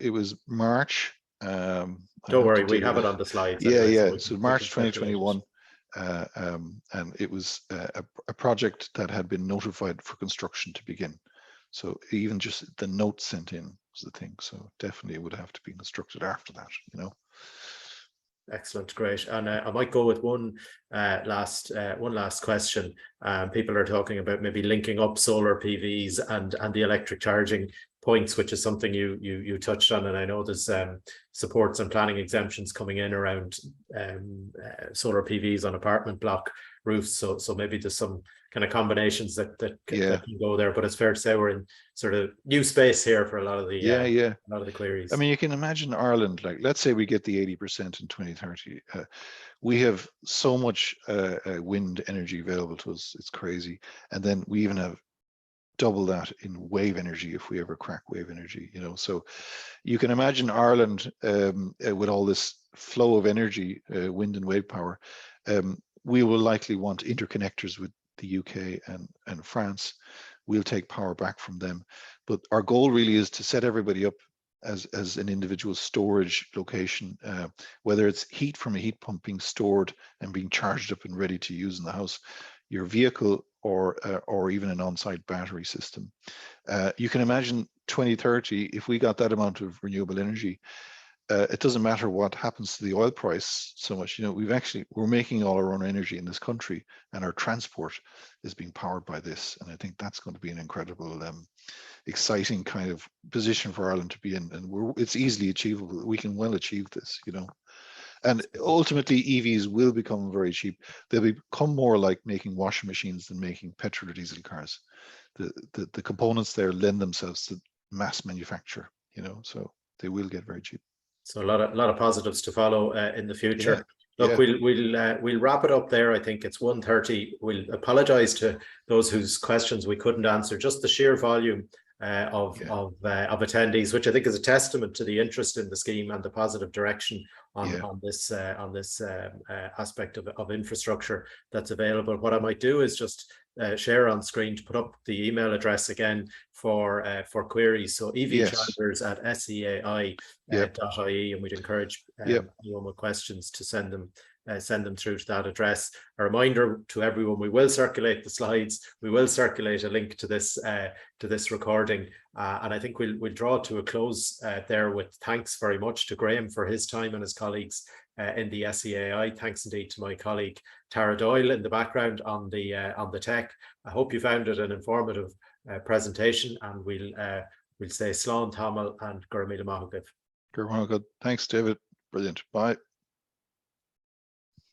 [SPEAKER 2] It was March.
[SPEAKER 1] Don't worry, we have it on the slides.
[SPEAKER 2] Yeah,
[SPEAKER 1] anyway,
[SPEAKER 2] yeah. So March 2021, and it was a project that had been notified for construction to begin. So even just the note sent in was the thing. So definitely it would have to be constructed after that, you know.
[SPEAKER 1] Excellent, great. And I might go with one last question. People are talking about maybe linking up solar PVs and the electric charging points, which is something you touched on. And I know there's supports and planning exemptions coming in around solar PVs on apartment block roofs. So maybe there's some kind of combinations that can go there. But it's fair to say we're in sort of new space here for a lot of the a lot of the queries.
[SPEAKER 2] I mean, you can imagine Ireland, like let's say we get the 80% in 2030. We have so much wind energy available to us, it's crazy. And then we even have double that in wave energy if we ever crack wave energy, you know. So you can imagine Ireland with all this flow of energy, wind and wave power. We will likely want interconnectors with the UK and France. We'll take power back from them. But our goal really is to set everybody up as an individual storage location, whether it's heat from a heat pump being stored and being charged up and ready to use in the house, your vehicle, or even an on-site battery system. You can imagine 2030, if we got that amount of renewable energy, it doesn't matter what happens to the oil price so much. You know, we're making all our own energy in this country, and our transport is being powered by this. And I think that's going to be an incredible, exciting kind of position for Ireland to be in. And it's easily achievable. We can well achieve this, you know. And ultimately, EVs will become very cheap. They'll become more like making washing machines than making petrol or diesel cars. The components there lend themselves to mass manufacture, you know, so they will get very cheap.
[SPEAKER 1] So a lot of positives to follow in the future.
[SPEAKER 2] Yeah,
[SPEAKER 1] Look, we'll wrap it up there. I think it's 1:30. We'll apologise to those whose questions we couldn't answer. Just the sheer volume of attendees, which I think is a testament to the interest in the scheme and the positive direction on this aspect of infrastructure that's available. What I might do is just share on screen to put up the email address again for queries. So evchalmers@seai.ie, and we'd encourage anyone with questions to send them through to that address. A reminder to everyone: we will circulate the slides. We will circulate a link to this recording, and I think we'll draw to a close there with thanks very much to Graham for his time and his colleagues in the SEAI. Thanks indeed to my colleague Tara Doyle in the background on the tech. I hope you found it an informative presentation, and we'll say Slán Tamil and Gurmila Mahagav.
[SPEAKER 2] Thanks, David. Brilliant. Bye.